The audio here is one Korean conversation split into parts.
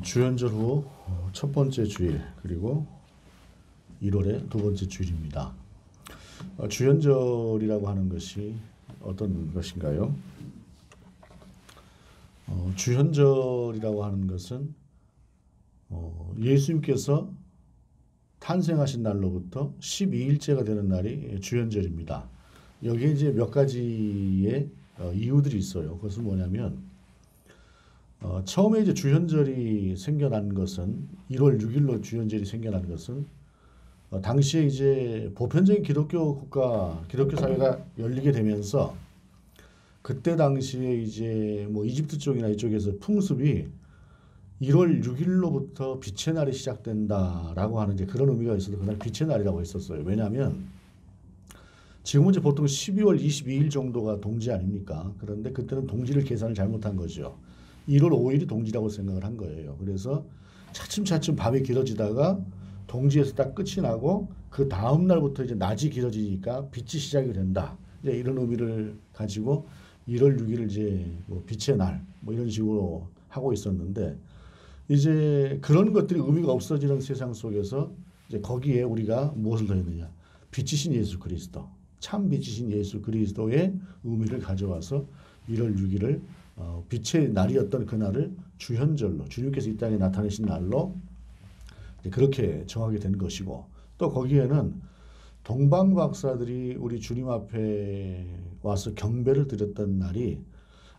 주연절 후 첫 번째 주일 그리고 1월의 두 번째 주일입니다. 주연절이라고 하는 것이 어떤 것인가요? 주연절이라고 하는 것은 예수님께서 탄생하신 날로부터 12일째가 되는 날이 주연절입니다. 여기에 이제 몇 가지의 이유들이 있어요. 그것은 뭐냐면 처음에 이제 주현절이 생겨난 것은 1월 6일로 주현절이 생겨난 것은 당시에 이제 보편적인 기독교 국가, 기독교 사회가 열리게 되면서 그때 당시에 이제 뭐 이집트 쪽이나 이쪽에서 풍습이 1월 6일로부터 빛의 날이 시작된다라고 하는 이제 그런 의미가 있어서 그날 빛의 날이라고 했었어요. 왜냐하면 지금은 이제 보통 12월 22일 정도가 동지 아닙니까? 그런데 그때는 동지를 계산을 잘못한 거죠. 1월 5일이 동지라고 생각을 한 거예요. 그래서 차츰차츰 밤이 길어지다가 동지에서 딱 끝이 나고 그 다음 날부터 이제 낮이 길어지니까 빛이 시작이 된다. 이제 이런 의미를 가지고 1월 6일을 이제 뭐 빛의 날 뭐 이런 식으로 하고 있었는데 이제 그런 것들이 의미가 없어지는 세상 속에서 이제 거기에 우리가 무엇을 더했느냐? 빛이신 예수 그리스도, 참 빛이신 예수 그리스도의 의미를 가져와서 1월 6일을 빛의 날이었던 그날을 주현절로 주님께서 이 땅에 나타내신 날로 그렇게 정하게 된 것이고 또 거기에는 동방 박사들이 우리 주님 앞에 와서 경배를 드렸던 날이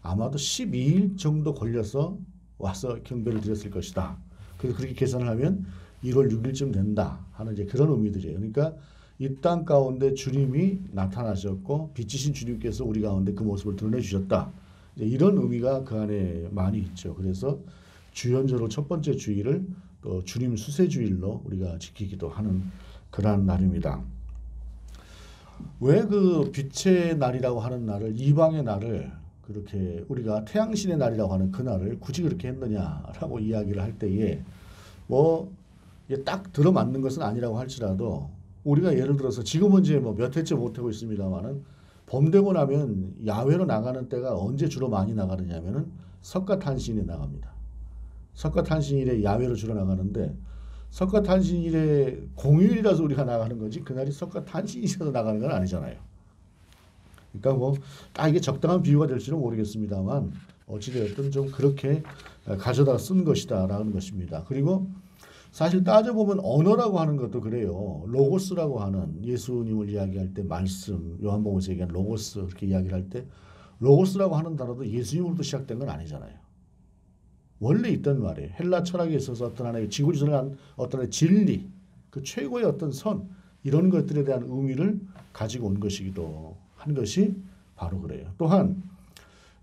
아마도 12일 정도 걸려서 와서 경배를 드렸을 것이다. 그래서 그렇게 계산을 하면 1월 6일쯤 된다 하는 이제 그런 의미들이에요. 그러니까 이 땅 가운데 주님이 나타나셨고 빛이신 주님께서 우리 가운데 그 모습을 드러내 주셨다. 이런 의미가 그 안에 많이 있죠. 그래서 주연절로 첫 번째 주일을 또 주님 수세 주일로 우리가 지키기도 하는 그러한 날입니다. 왜 그 빛의 날이라고 하는 날을 이방의 날을 그렇게 우리가 태양신의 날이라고 하는 그 날을 굳이 그렇게 했느냐라고 이야기를 할 때에 뭐 딱 들어맞는 것은 아니라고 할지라도 우리가 예를 들어서 지금은 이제 뭐 몇 해째 못 하고 있습니다만은 봄 되고 나면 야외로 나가는 때가 언제 주로 많이 나가느냐면은 석가탄신일에 나갑니다. 석가탄신일에 야외로 주로 나가는데 석가탄신일에 공휴일이라서 우리가 나가는 거지 그날이 석가탄신일이라서 나가는 건 아니잖아요. 그러니까 뭐 딱 이게 적당한 비유가 될지는 모르겠습니다만 어찌되었든 좀 그렇게 가져다 쓴 것이다라는 것입니다. 그리고 사실 따져보면 언어라고 하는 것도 그래요. 로고스라고 하는 예수님을 이야기할 때 말씀, 요한복음에서 얘기한 로고스 그렇게 이야기를 할 때 로고스라고 하는 단어도 예수님으로부터 시작된 건 아니잖아요. 원래 있던 말이에요. 헬라 철학에 있어서 어떤 하나의 지구지선한 어떤 하나의 진리, 그 최고의 어떤 선 이런 것들에 대한 의미를 가지고 온 것이기도 한 것이 바로 그래요. 또한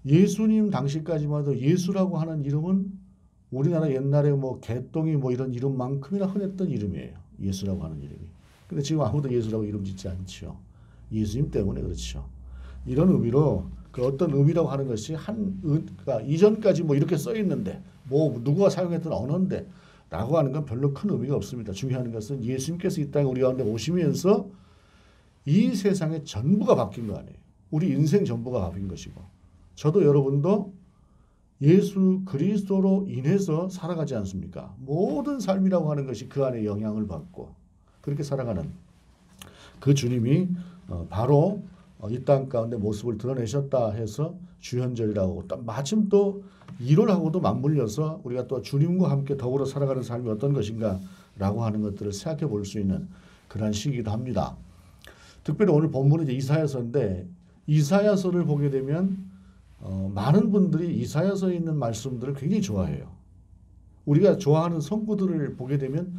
예수님 당시까지만 해도 예수라고 하는 이름은 우리나라 옛날에 뭐 개똥이 뭐 이런 이름만큼이나 흔했던 이름이에요. 예수라고 하는 이름이. 근데 지금 아무도 예수라고 이름 짓지 않죠. 예수님 때문에 그렇죠. 이런 의미로 그 어떤 의미라고 하는 것이 그러니까 이전까지 뭐 이렇게 써 있는데 뭐 누구가 사용했던 언어인데 라고 하는 건 별로 큰 의미가 없습니다. 중요한 것은 예수님께서 이 땅에 우리 가운데 오시면서 이 세상의 전부가 바뀐 거 아니에요. 우리 인생 전부가 바뀐 것이고 저도 여러분도 예수 그리스도로 인해서 살아가지 않습니까? 모든 삶이라고 하는 것이 그 안에 영향을 받고 그렇게 살아가는 그 주님이 바로 이 땅 가운데 모습을 드러내셨다 해서 주현절이라고 마침 또 1월하고도 맞물려서 우리가 또 주님과 함께 더불어 살아가는 삶이 어떤 것인가 라고 하는 것들을 생각해 볼 수 있는 그런 시기이기도 합니다. 특별히 오늘 본문은 이제 이사야서인데 이사야서를 보게 되면 많은 분들이 이사야서에 있는 말씀들을 굉장히 좋아해요. 우리가 좋아하는 성구들을 보게 되면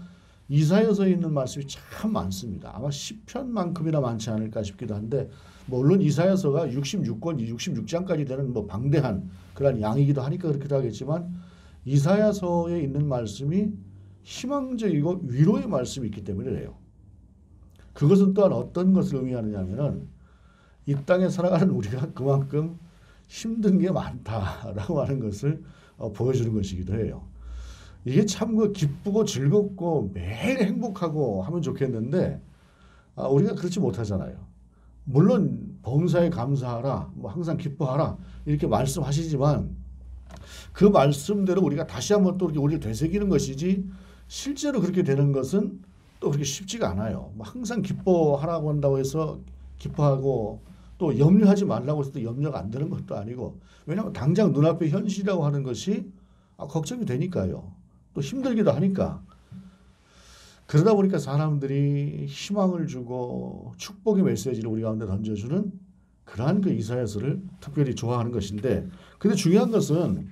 이사야서에 있는 말씀이 참 많습니다. 아마 10편만큼이나 많지 않을까 싶기도 한데 물론 이사야서가 66권, 66장까지 되는 뭐 방대한 그런 양이기도 하니까 그렇기도 하겠지만 이사야서에 있는 말씀이 희망적이고 위로의 말씀이 있기 때문에 그래요. 그것은 또한 어떤 것을 의미하느냐 하면은 이 땅에 살아가는 우리가 그만큼 힘든 게 많다라고 하는 것을 보여주는 것이기도 해요. 이게 참 기쁘고 즐겁고 매일 행복하고 하면 좋겠는데 우리가 그렇지 못하잖아요. 물론 범사에 감사하라, 뭐 항상 기뻐하라 이렇게 말씀하시지만 그 말씀대로 우리가 다시 한번 또 우리를 되새기는 것이지 실제로 그렇게 되는 것은 또 그렇게 쉽지가 않아요. 항상 기뻐하라고 한다고 해서 기뻐하고 또 염려하지 말라고 해서 또 염려가 안 되는 것도 아니고 왜냐하면 당장 눈앞에 현실이라고 하는 것이 걱정이 되니까요. 또 힘들기도 하니까. 그러다 보니까 사람들이 희망을 주고 축복의 메시지를 우리 가운데 던져주는 그러한 그 이사야서를 특별히 좋아하는 것인데 근데 중요한 것은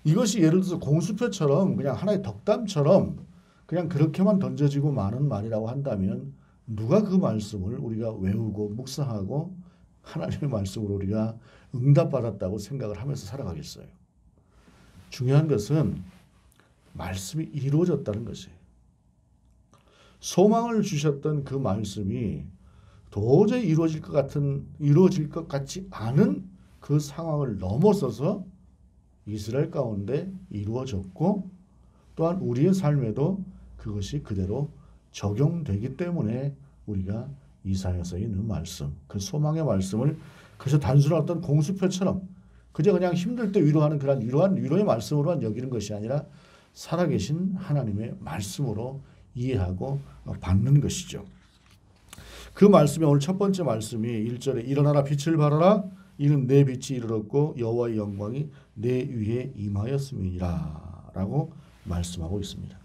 이것이 예를 들어서 공수표처럼 그냥 하나의 덕담처럼 그냥 그렇게만 던져지고 마는 말이라고 한다면 누가 그 말씀을 우리가 외우고 묵상하고 하나님의 말씀으로 우리가 응답받았다고 생각을 하면서 살아가겠어요. 중요한 것은 말씀이 이루어졌다는 것이에요. 소망을 주셨던 그 말씀이 도저히 이루어질 것 같지 않은 그 상황을 넘어서서 이스라엘 가운데 이루어졌고 또한 우리의 삶에도 그것이 그대로 적용되기 때문에 우리가 이사야서에 있는 말씀, 그 소망의 말씀을 그저 단순한 어떤 공수표처럼 그저 그냥 힘들 때 위로하는 그런 위로의 말씀으로만 여기는 것이 아니라 살아계신 하나님의 말씀으로 이해하고 받는 것이죠. 그 말씀이 오늘 첫 번째 말씀이 1절에 일어나라 빛을 발하라 이는 내 빛이 이르렀고 여호와의 영광이 내 위에 임하였음이니라 라고 말씀하고 있습니다.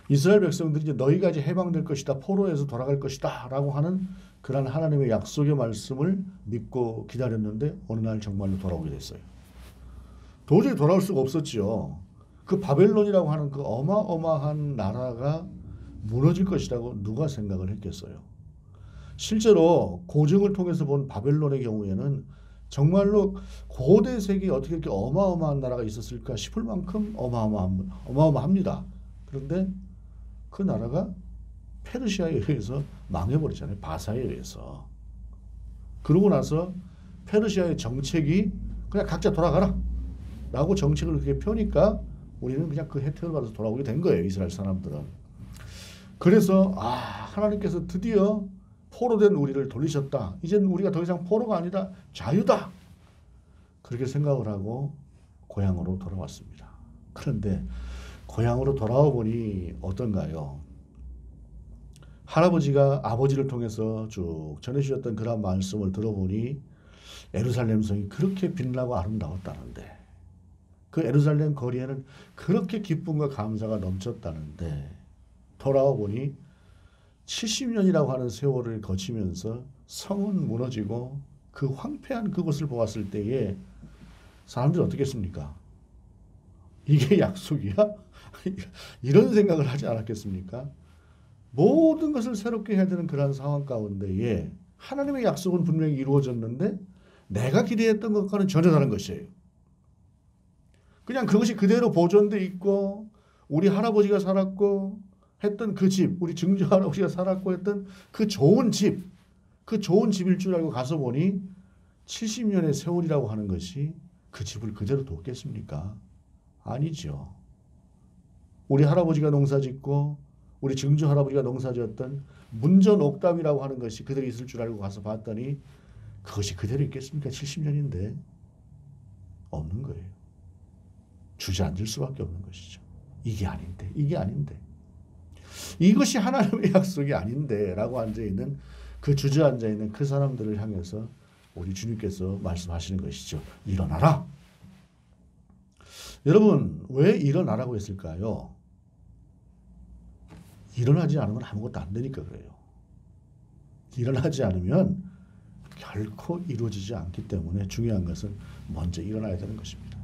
이스라엘 백성들이 이제 너희가 이제 해방될 것이다. 포로에서 돌아갈 것이다. 라고 하는 그런 하나님의 약속의 말씀을 믿고 기다렸는데 어느 날 정말로 돌아오게 됐어요. 도저히 돌아올 수가 없었지요. 그 바벨론이라고 하는 그 어마어마한 나라가 무너질 것이라고 누가 생각을 했겠어요. 실제로 고증을 통해서 본 바벨론의 경우에는 정말로 고대 세계에 어떻게 이렇게 어마어마한 나라가 있었을까 싶을 만큼 어마어마합니다. 그런데 그 나라가 페르시아에 의해서 망해버리잖아요. 바사에 의해서. 그러고 나서 페르시아의 정책이 그냥 각자 돌아가라 라고 정책을 그렇게 펴니까 우리는 그냥 그 혜택을 받아서 돌아오게 된 거예요. 이스라엘 사람들은. 그래서 하나님께서 드디어 포로된 우리를 돌리셨다. 이젠 우리가 더 이상 포로가 아니다. 자유다. 그렇게 생각을 하고 고향으로 돌아왔습니다. 그런데 고향으로 돌아와 보니 어떤가요? 할아버지가 아버지를 통해서 쭉 전해주셨던 그런 말씀을 들어보니 예루살렘 성이 그렇게 빛나고 아름다웠다는데 그 예루살렘 거리에는 그렇게 기쁨과 감사가 넘쳤다는데 돌아와 보니 70년이라고 하는 세월을 거치면서 성은 무너지고 그 황폐한 그곳을 보았을 때에 사람들이 어떻게 했습니까? 이게 약속이야? 이런 생각을 하지 않았겠습니까? 모든 것을 새롭게 해야 되는 그런 상황 가운데에 하나님의 약속은 분명히 이루어졌는데 내가 기대했던 것과는 전혀 다른 것이에요. 그냥 그것이 그대로 보존돼 있고 우리 할아버지가 살았고 했던 그 집, 우리 증조 할아버지가 살았고 했던 그 좋은 집일 줄 알고 가서 보니 70년의 세월이라고 하는 것이 그 집을 그대로 뒀겠습니까? 아니죠. 우리 할아버지가 농사짓고 우리 증조 할아버지가 농사지었던 문전옥답이라고 하는 것이 그대로 있을 줄 알고 가서 봤더니 그것이 그대로 있겠습니까? 70년인데 없는 거예요. 주저앉을 수밖에 없는 것이죠. 이게 아닌데 이것이 하나님의 약속이 아닌데 라고 앉아있는 그 주저앉아있는 그 사람들을 향해서 우리 주님께서 말씀하시는 것이죠. 일어나라. 여러분 왜 일어나라고 했을까요? 일어나지 않으면 아무것도 안 되니까 그래요. 일어나지 않으면 결코 이루어지지 않기 때문에 중요한 것은 먼저 일어나야 되는 것입니다.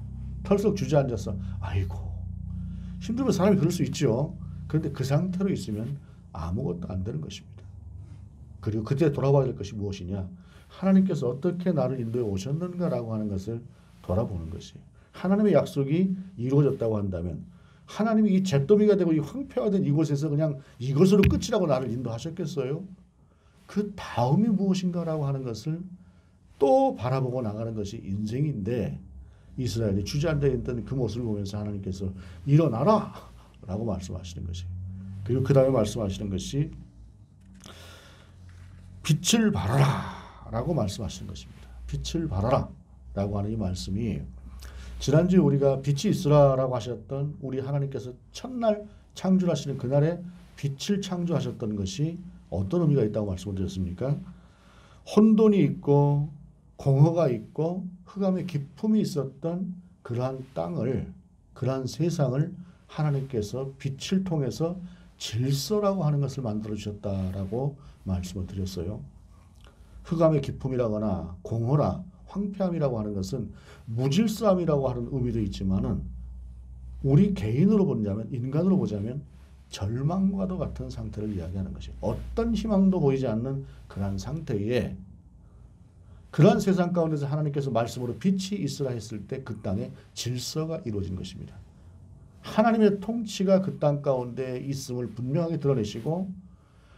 털썩 주저앉아서 아이고 힘들면 사람이 그럴 수 있죠. 그런데 그 상태로 있으면 아무것도 안 되는 것입니다. 그리고 그때 돌아봐야 될 것이 무엇이냐? 하나님께서 어떻게 나를 인도해 오셨는가라고 하는 것을 돌아보는 것이에요. 하나님의 약속이 이루어졌다고 한다면 하나님이 이 잿더미가 되고 이 황폐화된 이곳에서 그냥 이것으로 끝이라고 나를 인도하셨겠어요? 그 다음이 무엇인가라고 하는 것을 또 바라보고 나가는 것이 인생인데 이스라엘이 주저앉아 있던 그 모습을 보면서 하나님께서 일어나라 라고 말씀하시는 것이에요. 그리고 그 다음에 말씀하시는 것이 빛을 발하라 라고 말씀하시는 것입니다. 빛을 발하라 라고 하는 이 말씀이 지난주에 우리가 빛이 있으라라고 하셨던 우리 하나님께서 첫날 창조하시는 그날에 빛을 창조하셨던 것이 어떤 의미가 있다고 말씀을 드렸습니까? 혼돈이 있고 공허가 있고 흑암의 깊음이 있었던 그러한 땅을, 그러한 세상을 하나님께서 빛을 통해서 질서라고 하는 것을 만들어 주셨다라고 말씀을 드렸어요. 흑암의 깊음이라거나 공허나 황폐함이라고 하는 것은 무질서함이라고 하는 의미도 있지만은 우리 개인으로 보자면, 인간으로 보자면 절망과도 같은 상태를 이야기하는 것이에요. 어떤 희망도 보이지 않는 그러한 상태에, 그러한 세상 가운데서 하나님께서 말씀으로 빛이 있으라 했을 때 그 땅에 질서가 이루어진 것입니다. 하나님의 통치가 그 땅 가운데 있음을 분명하게 드러내시고,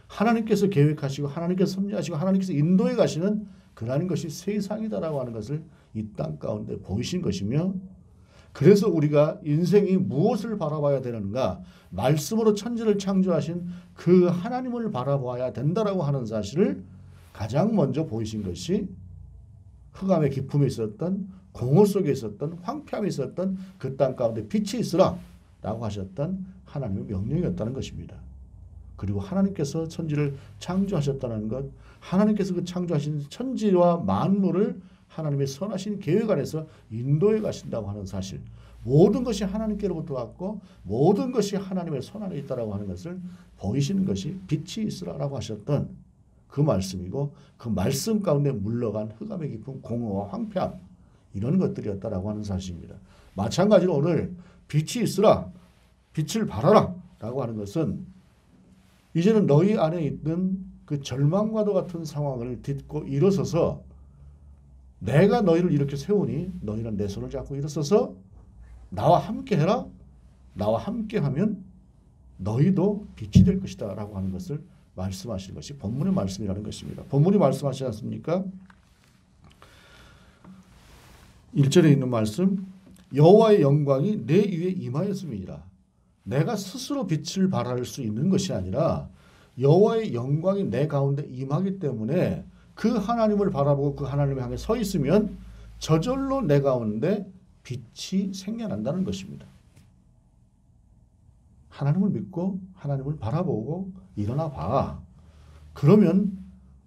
하나님께서 계획하시고 하나님께서 섭리하시고 하나님께서 인도해 가시는 그러한 것이 세상이다라고 하는 것을 이 땅 가운데 보이신 것이며, 그래서 우리가 인생이 무엇을 바라봐야 되는가, 말씀으로 천지를 창조하신 그 하나님을 바라봐야 된다라고 하는 사실을 가장 먼저 보이신 것이 흑암의 깊음에 있었던, 공허 속에 있었던, 황폐함에 있었던 그 땅 가운데 빛이 있으라 라고 하셨던 하나님의 명령이었다는 것입니다. 그리고 하나님께서 천지를 창조하셨다는 것, 하나님께서 그 창조하신 천지와 만물을 하나님의 선하신 계획 안에서 인도해 가신다고 하는 사실, 모든 것이 하나님께로부터 왔고 모든 것이 하나님의 손 안에 있다라고 하는 것을 보이시는 것이 빛이 있으라라고 하셨던 그 말씀이고, 그 말씀 가운데 물러간 흑암의 깊은 공허와 황폐함, 이런 것들이었다라고 하는 사실입니다. 마찬가지로 오늘 빛이 있으라, 빛을 발하라 라고 하는 것은 이제는 너희 안에 있는 그 절망과도 같은 상황을 딛고 일어서서, 내가 너희를 이렇게 세우니 너희는 내 손을 잡고 일어서서 나와 함께 해라, 나와 함께 하면 너희도 빛이 될 것이다 라고 하는 것을 말씀하시는 것이 본문의 말씀이라는 것입니다. 본문이 말씀하시지 않습니까? 1절에 있는 말씀, 여호와의 영광이 내 위에 임하였음이니라. 내가 스스로 빛을 발할 수 있는 것이 아니라 여호와의 영광이 내 가운데 임하기 때문에 그 하나님을 바라보고 그 하나님을 향해 서 있으면 저절로 내 가운데 빛이 생겨난다는 것입니다. 하나님을 믿고 하나님을 바라보고 일어나 봐. 그러면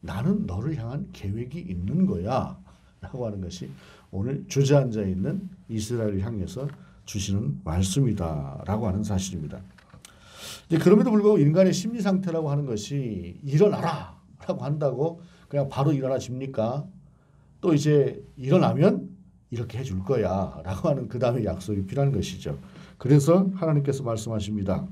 나는 너를 향한 계획이 있는 거야 라고 하는 것이 오늘 주저앉아 있는 이스라엘을 향해서 주시는 말씀이다 라고 하는 사실입니다. 그럼에도 불구하고 인간의 심리 상태라고 하는 것이 일어나라 라고 한다고 그냥 바로 일어나집니까? 또 이제 일어나면 이렇게 해줄 거야 라고 하는 그 다음에 약속이 필요한 것이죠. 그래서 하나님께서 말씀하십니다.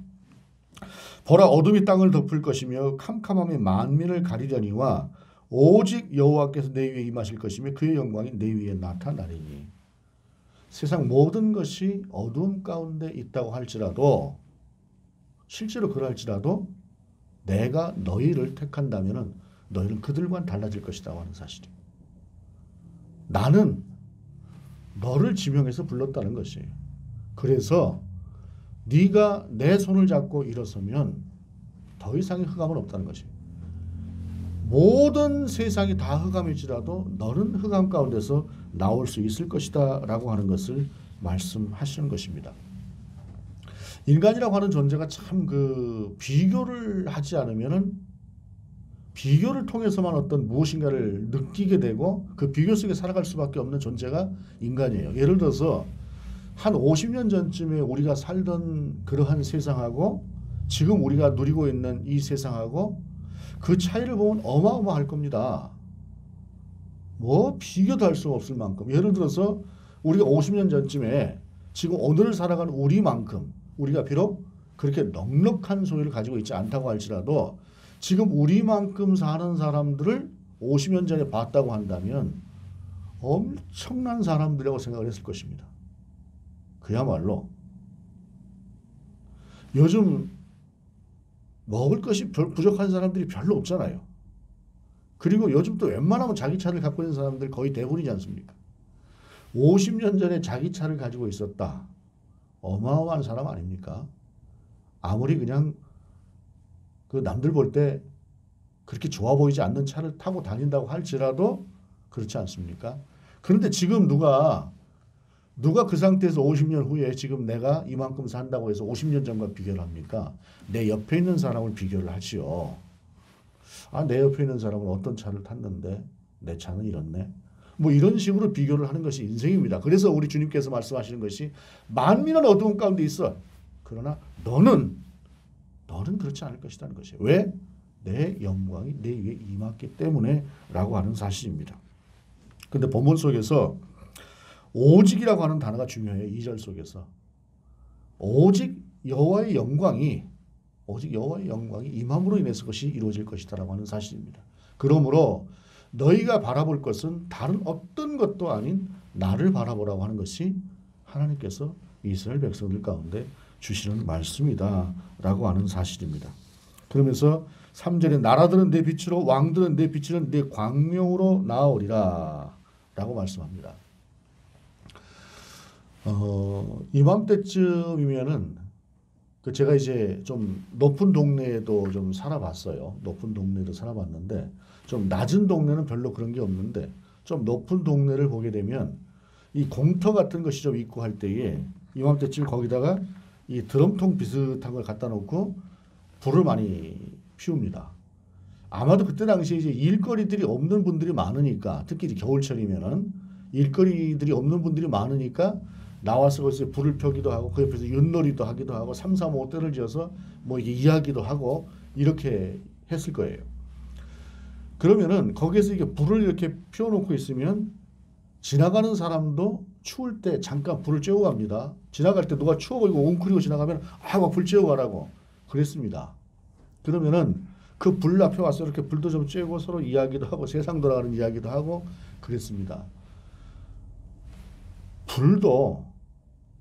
보라, 어둠이 땅을 덮을 것이며 캄캄함이 만민을 가리려니와 오직 여호와께서 내 위에 임하실 것이며 그의 영광이 내 위에 나타나리니. 세상 모든 것이 어두움 가운데 있다고 할지라도, 실제로 그럴지라도 내가 너희를 택한다면 너희는 그들과는 달라질 것이다 하는 사실이에요. 나는 너를 지명해서 불렀다는 것이에요. 그래서 네가 내 손을 잡고 일어서면 더 이상의 흑암은 없다는 것이에요. 모든 세상이 다 흑암일지라도 너는 흑암 가운데서 나올 수 있을 것이다 라고 하는 것을 말씀하시는 것입니다. 인간이라고 하는 존재가 참 비교를 하지 않으면은, 비교를 통해서만 어떤 무엇인가를 느끼게 되고 그 비교 속에 살아갈 수밖에 없는 존재가 인간이에요. 예를 들어서 한 50년 전쯤에 우리가 살던 그러한 세상하고 지금 우리가 누리고 있는 이 세상하고 그 차이를 보면 어마어마할 겁니다. 뭐 비교도 할 수 없을 만큼. 예를 들어서 우리가 50년 전쯤에 지금 오늘을 살아가는 우리만큼, 우리가 비록 그렇게 넉넉한 소유를 가지고 있지 않다고 할지라도 지금 우리만큼 사는 사람들을 50년 전에 봤다고 한다면 엄청난 사람들이라고 생각을 했을 것입니다. 그야말로 요즘 먹을 것이 부족한 사람들이 별로 없잖아요. 그리고 요즘 또 웬만하면 자기 차를 갖고 있는 사람들 거의 대부분이지 않습니까? 50년 전에 자기 차를 가지고 있었다. 어마어마한 사람 아닙니까? 아무리 그냥 그 남들 볼 때 그렇게 좋아 보이지 않는 차를 타고 다닌다고 할지라도 그렇지 않습니까? 그런데 지금 누가 누가 그 상태에서 50년 후에 지금 내가 이만큼 산다고 해서 50년 전과 비교를 합니까? 내 옆에 있는 사람을 비교를 하지요. 아, 내 옆에 있는 사람은 어떤 차를 탔는데 내 차는 이렇네. 뭐 이런 식으로 비교를 하는 것이 인생입니다. 그래서 우리 주님께서 말씀하시는 것이 만민은 어두운 가운데 있어. 그러나 너는 그렇지 않을 것이라는 것이에요. 왜? 내 영광이 내 위에 임했기 때문에 라고 하는 사실입니다. 근데 본문 속에서 오직이라고 하는 단어가 중요해요. 2절 속에서. 오직 여호와의 영광이 임함으로 인해서 그것이 이루어질 것이다라고 하는 사실입니다. 그러므로 너희가 바라볼 것은 다른 어떤 것도 아닌 나를 바라보라고 하는 것이 하나님께서 이스라엘 백성들 가운데 주시는 말씀이다라고 하는 사실입니다. 그러면서 3절에 나라들은 내 빛으로 왕들은 내 빛이는 내 광명으로 나오리라 라고 말씀합니다. 이맘때쯤이면은 제가 이제 좀 높은 동네에도 좀 살아봤어요. 높은 동네도 살아봤는데 좀 낮은 동네는 별로 그런 게 없는데 좀 높은 동네를 보게 되면 이 공터 같은 것이 좀 있고 할 때에 이맘때쯤 거기다가 이 드럼통 비슷한 걸 갖다 놓고 불을 많이 피웁니다. 아마도 그때 당시에 이제 일거리들이 없는 분들이 많으니까 특히 겨울철이면은 일거리들이 없는 분들이 많으니까 나와서 거기서 불을 펴기도 하고 그 옆에서 윷놀이도 하기도 하고 삼삼오오 때를 지어서 뭐 이게 이야기도 하고 이렇게 했을 거예요. 그러면은 거기에서 이게 불을 이렇게 피워놓고 있으면 지나가는 사람도 추울 때 잠깐 불을 쬐고 갑니다. 지나갈 때 누가 추워 보이고 웅크리고 지나가면 막 불 쬐고 가라고 그랬습니다. 그러면은 그 불 앞에 와서 이렇게 불도 좀 쬐고 서로 이야기도 하고 세상 돌아가는 이야기도 하고 그랬습니다. 불도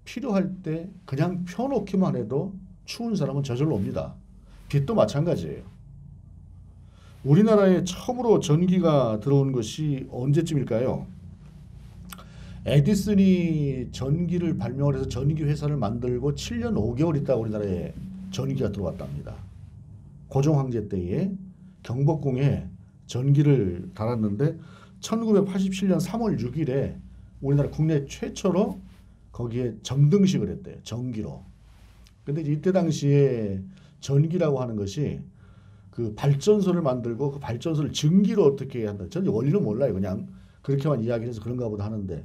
필요할 때 그냥 펴놓기만 해도 추운 사람은 저절로 옵니다. 빛도 마찬가지예요. 우리나라에 처음으로 전기가 들어온 것이 언제쯤일까요? 에디슨이 전기를 발명을 해서 전기 회사를 만들고 7년 5개월 있다가 우리나라에 전기가 들어왔답니다. 고종 황제 때에 경복궁에 전기를 달았는데 1987년 3월 6일에 우리나라 국내 최초로 거기에 점등식을 했대요. 전기로. 근데 이때 당시에 전기라고 하는 것이 그 발전소를 만들고 그 발전소를 전기로 어떻게 한다. 저는 원리는 몰라요. 그냥 그렇게만 이야기해서 그런가 보다 하는데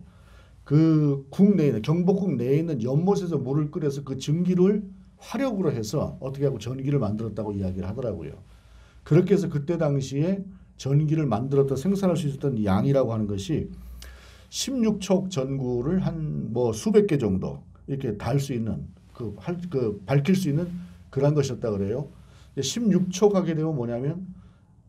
그 국 내에 있는 경복궁 내에 있는 연못에서 물을 끓여서 그 전기를 화력으로 해서 어떻게 하고 전기를 만들었다고 이야기를 하더라고요. 그렇게 해서 그때 당시에 전기를 만들었던 생산할 수 있었던 양이라고 하는 것이 16촉 전구를 한 뭐 수백 개 정도 이렇게 달 수 있는 밝힐 수 있는 그런 것이었다 그래요. 16촉 하게 되면 뭐냐면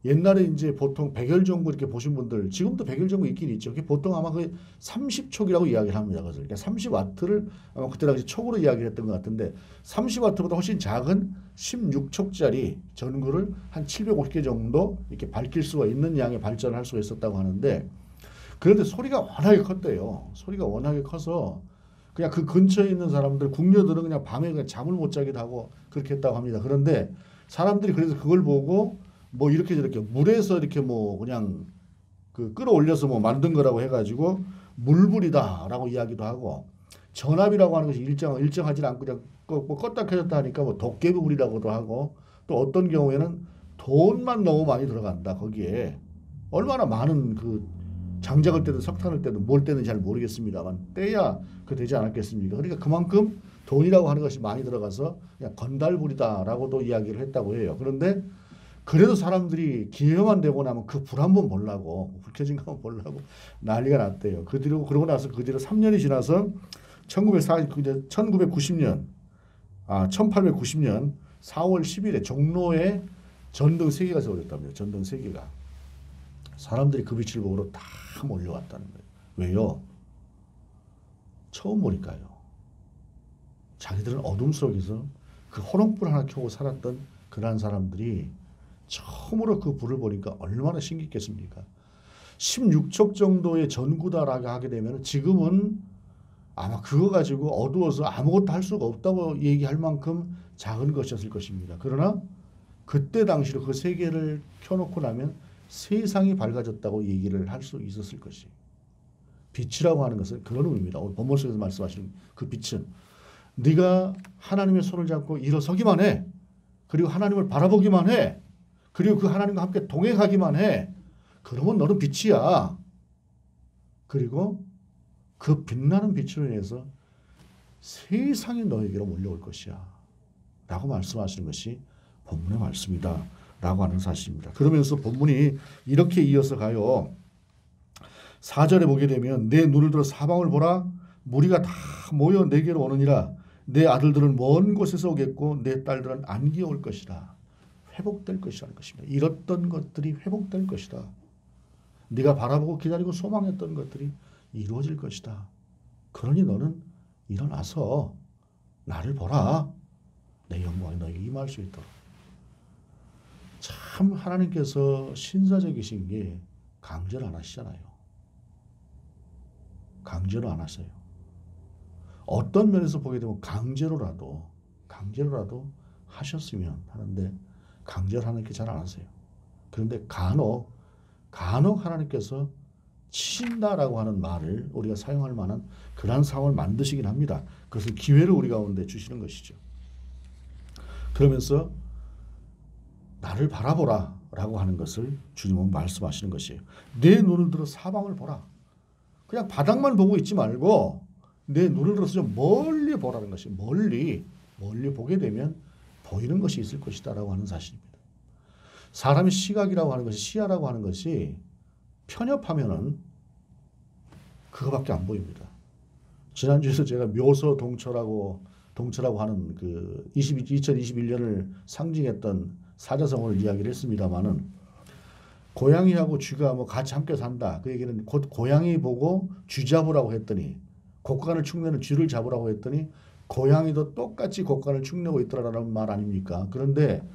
옛날에 이제 보통 백열전구 이렇게 보신 분들 지금도 백열전구 있긴 있죠. 그게 보통 아마 그 30촉이라고 이야기를 합니다. 그러니까 30와트를 아마 그때 당시 촉으로 이야기를 했던 것 같은데 30와트보다 훨씬 작은 16촉짜리 전구를 한 750개 정도 이렇게 밝힐 수가 있는 양의 발전을 할 수가 있었다고 하는데 그런데 소리가 워낙에 컸대요. 소리가 워낙에 커서 그냥 그 근처에 있는 사람들, 궁녀들은 그냥 밤에 그냥 잠을 못 자기도 하고 그렇게 했다고 합니다. 그런데 사람들이 그래서 그걸 보고 뭐 이렇게 저렇게 물에서 이렇게 뭐 그냥 그 끌어올려서 뭐 만든 거라고 해가지고 물불이다라고 이야기도 하고 전압이라고 하는 것이 일정하지 않고 그냥 뭐 껐다 켜졌다 하니까 뭐 도깨비불이라고도 하고 또 어떤 경우에는 돈만 너무 많이 들어간다 거기에 얼마나 많은 그 장작을 때든 석탄을 때든 뭘 때는 잘 모르겠습니다만 떼야 그 되지 않았겠습니까? 그러니까 그만큼 돈이라고 하는 것이 많이 들어가서 그냥 건달불이다라고도 이야기를 했다고 해요. 그런데 그래도 사람들이 기회만 되고 나면 그 불 한번 보려고 불 켜진 거 한번 보려고 난리가 났대요. 그 뒤로 그러고 나서 그 뒤로 3년이 지나서 1890년 4월 10일에 종로에 전등 3개가 세워졌답니다. 전등 3개가. 사람들이 그 빛을 보러 다 몰려왔다는 거예요. 왜요? 처음 보니까요. 자기들은 어둠 속에서 그 호롱불 하나 켜고 살았던 그러한 사람들이 처음으로 그 불을 보니까 얼마나 신기했겠습니까? 16촉 정도의 전구다라고 하게 되면 지금은 아마 그거 가지고 어두워서 아무것도 할 수가 없다고 얘기할 만큼 작은 것이었을 것입니다. 그러나 그때 당시로 그 3개를 켜놓고 나면 세상이 밝아졌다고 얘기를 할 수 있었을 것이. 빛이라고 하는 것은 그런 의미입니다. 오늘 본문 속에서 말씀하시는 그 빛은 네가 하나님의 손을 잡고 일어서기만 해. 그리고 하나님을 바라보기만 해. 그리고 그 하나님과 함께 동행하기만 해. 그러면 너는 빛이야. 그리고 그 빛나는 빛으로 인해서 세상이 너에게로 몰려올 것이야. 라고 말씀하시는 것이 본문의 말씀이다. 라고 하는 사실입니다. 그러면서 본문이 이렇게 이어서 가요. 4절에 보게 되면 내 눈을 들어 사방을 보라. 무리가 다 모여 내게로 오느니라. 내 아들들은 먼 곳에서 오겠고 내 딸들은 안기어 올 것이라. 회복될 것이라는 것입니다. 잃었던 것들이 회복될 것이다. 네가 바라보고 기다리고 소망했던 것들이 이루어질 것이다. 그러니 너는 일어나서 나를 보라. 내 영광이 너에게 임할 수 있도록. 참 하나님께서 신사적이신 게 강제를 안 하시잖아요. 강제로 안 하세요. 어떤 면에서 보게 되면 강제로라도 하셨으면 하는데 강제로 하나님께 잘 안 하세요. 그런데 간혹 하나님께서 치신다라고 하는 말을 우리가 사용할 만한 그런 상황을 만드시긴 합니다. 그것은 기회를 우리 가운데 주시는 것이죠. 그러면서 나를 바라보라 라고 하는 것을 주님은 말씀하시는 것이에요. 내 눈을 들어 사방을 보라. 그냥 바닥만 보고 있지 말고 내 눈을 들어서 좀 멀리 보라는 것이에요. 멀리 보게 되면 보이는 것이 있을 것이다 라고 하는 사실입니다. 사람의 시각이라고 하는 것이, 시야라고 하는 것이 편협하면은 그거밖에 안 보입니다. 지난주에서 제가 묘소 동처라고 하는 그 2021년을 상징했던 사자성어를 이야기를 했습니다만은 고양이하고 쥐가 뭐 같이 함께 산다. 그 얘기는 곧 고양이 보고 쥐 잡으라고 했더니 곡간을 축내는 쥐를 잡으라고 했더니 고양이도 똑같이 곡간을 축내고 있더라라는 말 아닙니까? 그런데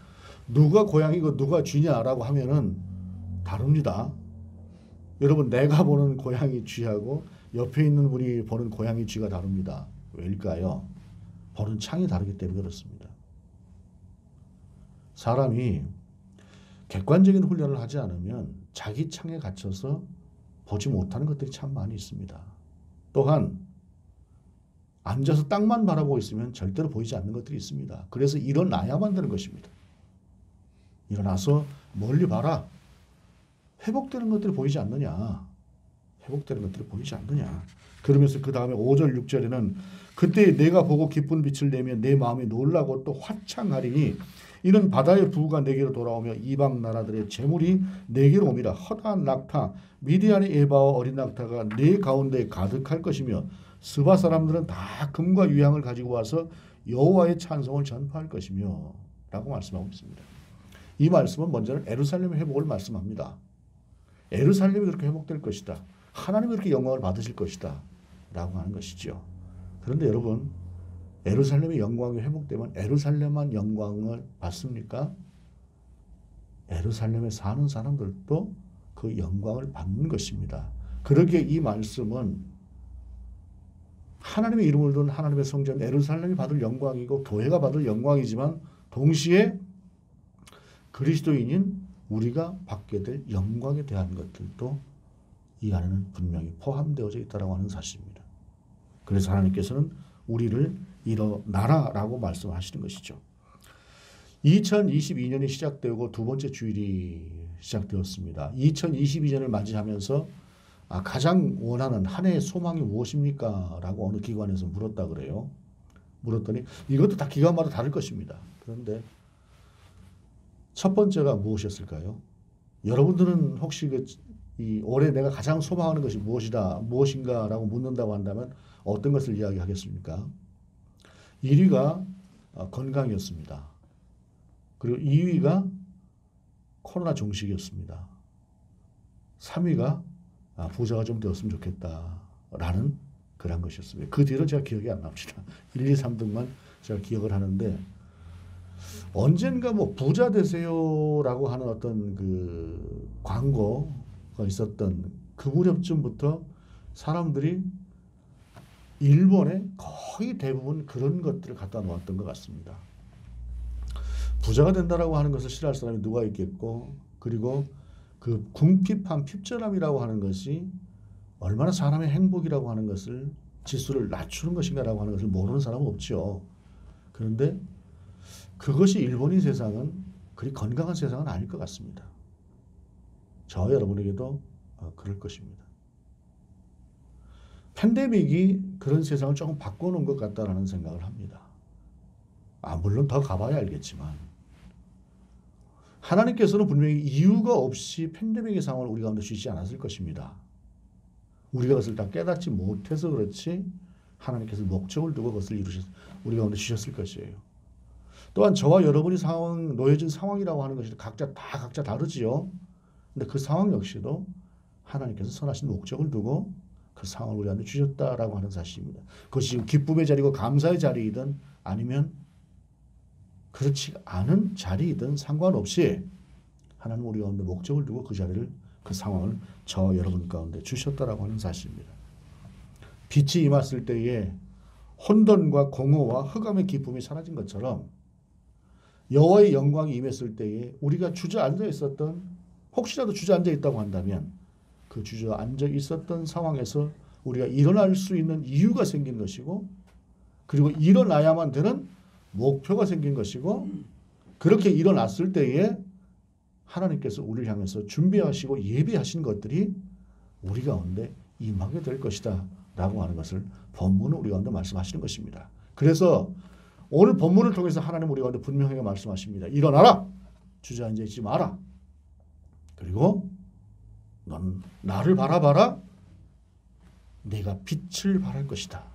누가 고양이고 누가 쥐냐라고 하면은 다릅니다. 여러분 내가 보는 고양이 쥐하고 옆에 있는 분이 보는 고양이 쥐가 다릅니다. 왜일까요? 보는 창이 다르기 때문에 그렇습니다. 사람이 객관적인 훈련을 하지 않으면 자기 창에 갇혀서 보지 못하는 것들이 참 많이 있습니다. 또한 앉아서 땅만 바라보고 있으면 절대로 보이지 않는 것들이 있습니다. 그래서 일어나야만 되는 것입니다. 일어나서 멀리 봐라. 회복되는 것들이 보이지 않느냐. 회복되는 것들이 보이지 않느냐. 그러면서 그 다음에 5절 6절에는 그때 내가 보고 기쁜 빛을 내며 내 마음이 놀라고 또 화창하리니 이는 바다의 부가 내게로 돌아오며 이방 나라들의 재물이 내게로 옵니다. 허다한 낙타 미디안의 에바와 어린 낙타가 내 가운데에 가득할 것이며 스바 사람들은 다 금과 유향을 가지고 와서 여호와의 찬송을 전파할 것이며 라고 말씀하고 있습니다. 이 말씀은 먼저는 예루살렘의 회복을 말씀합니다. 예루살렘이 그렇게 회복될 것이다. 하나님이 그렇게 영광을 받으실 것이다. 라고 하는 것이죠. 그런데 여러분 예루살렘의 영광이 회복되면 예루살렘만 영광을 받습니까? 예루살렘에 사는 사람들도 그 영광을 받는 것입니다. 그러기에 이 말씀은 하나님의 이름을 둔 하나님의 성전 예루살렘이 받을 영광이고 교회가 받을 영광이지만 동시에 그리스도인인 우리가 받게 될 영광에 대한 것들도 이 안에는 분명히 포함되어져 있다고 하는 사실입니다. 그래서 하나님께서는 우리를 일어나라라고 말씀하시는 것이죠. 2022년이 시작되고 두 번째 주일이 시작되었습니다. 2022년을 맞이하면서 가장 원하는 한 해의 소망이 무엇입니까? 라고 어느 기관에서 물었다 그래요. 물었더니 이것도 다 기관마다 다를 것입니다. 그런데 첫 번째가 무엇이었을까요? 여러분들은 혹시 이 올해 내가 가장 소망하는 것이 무엇인가 라고 묻는다고 한다면 어떤 것을 이야기하겠습니까? 1위가 건강이었습니다. 그리고 2위가 코로나 종식이었습니다. 3위가 부자가 좀 되었으면 좋겠다라는 그런 것이었습니다. 그 뒤로 제가 기억이 안 납니다. 1, 2, 3등만 제가 기억을 하는데 언젠가 뭐 부자 되세요라고 하는 어떤 그 광고가 있었던 그 무렵쯤부터 사람들이 일본에 거의 대부분 그런 것들을 갖다 놓았던 것 같습니다. 부자가 된다라고 하는 것을 싫어할 사람이 누가 있겠고, 그리고 그 궁핍한 핍절함이라고 하는 것이 얼마나 사람의 행복이라고 하는 것을 지수를 낮추는 것인가라고 하는 것을 모르는 사람은 없죠. 그런데 그것이 일본인 세상은 그리 건강한 세상은 아닐 것 같습니다. 저와 여러분에게도 그럴 것입니다. 팬데믹이 그런 세상을 조금 바꿔놓은 것 같다라는 생각을 합니다. 물론 더 가봐야 알겠지만 하나님께서는 분명히 이유가 없이 팬데믹의 상황을 우리 가운데 주시지 않았을 것입니다. 우리가 그것을 다 깨닫지 못해서 그렇지 하나님께서 목적을 두고 그것을 우리 가운데 주셨을 것이에요. 또한 저와 여러분이 놓여진 상황이라고 하는 것이 각자 다르지요. 근데 그 상황 역시도 하나님께서 선하신 목적을 두고 그 상황을 우리한테 주셨다라고 하는 사실입니다. 그것이 지금 기쁨의 자리고 감사의 자리이든 아니면 그렇지 않은 자리이든 상관없이 하나님은 우리 가운데 목적을 두고 그 상황을 저 여러분 가운데 주셨다라고 하는 사실입니다. 빛이 임했을 때에 혼돈과 공허와 흑암의 기쁨이 사라진 것처럼 여호와의 영광이 임했을 때에 우리가 주저앉아 있었던, 혹시라도 주저앉아 있다고 한다면 그 주저앉아 있었던 상황에서 우리가 일어날 수 있는 이유가 생긴 것이고, 그리고 일어나야만 되는 목표가 생긴 것이고, 그렇게 일어났을 때에 하나님께서 우리를 향해서 준비하시고 예비하신 것들이 우리 가운데 임하게 될 것이다 라고 하는 것을 본문은 우리 가운데 말씀하시는 것입니다. 그래서 오늘 본문을 통해서 하나님 우리 가운데 분명하게 말씀하십니다. 일어나라! 주저앉아 있지 마라. 그리고 넌 나를 바라봐라. 내가 빛을 발할 것이다.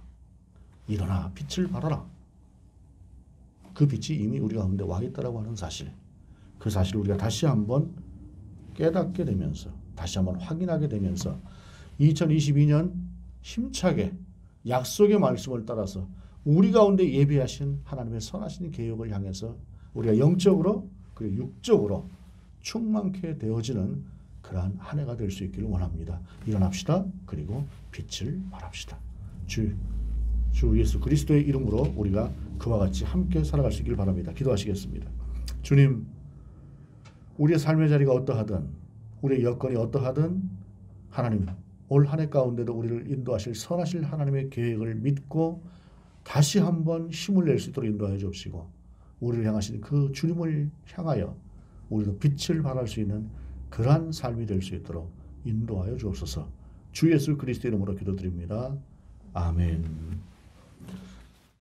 일어나 빛을 발하라. 그 빛이 이미 우리 가운데 와 있다라고 하는 사실, 그 사실을 우리가 다시 한번 깨닫게 되면서, 다시 한번 확인하게 되면서 2022년 힘차게 약속의 말씀을 따라서 우리 가운데 예비하신 하나님의 선하신 계획을 향해서 우리가 영적으로 그리고 육적으로 충만케 되어지는 그러한 한 해가 될 수 있기를 원합니다. 일어납시다. 그리고 빛을 발합시다. 주 예수 그리스도의 이름으로 우리가 그와 같이 함께 살아갈 수 있기를 바랍니다. 기도하시겠습니다. 주님, 우리의 삶의 자리가 어떠하든, 우리의 여건이 어떠하든 하나님, 올 한 해 가운데도 우리를 인도하실 선하실 하나님의 계획을 믿고 다시 한번 힘을 낼 수 있도록 인도하여 주옵시고, 우리를 향하신 그 주님을 향하여 우리도 빛을 발할 수 있는 그러한 삶이 될 수 있도록 인도하여 주옵소서. 주 예수 그리스도의 이름으로 기도드립니다. 아멘.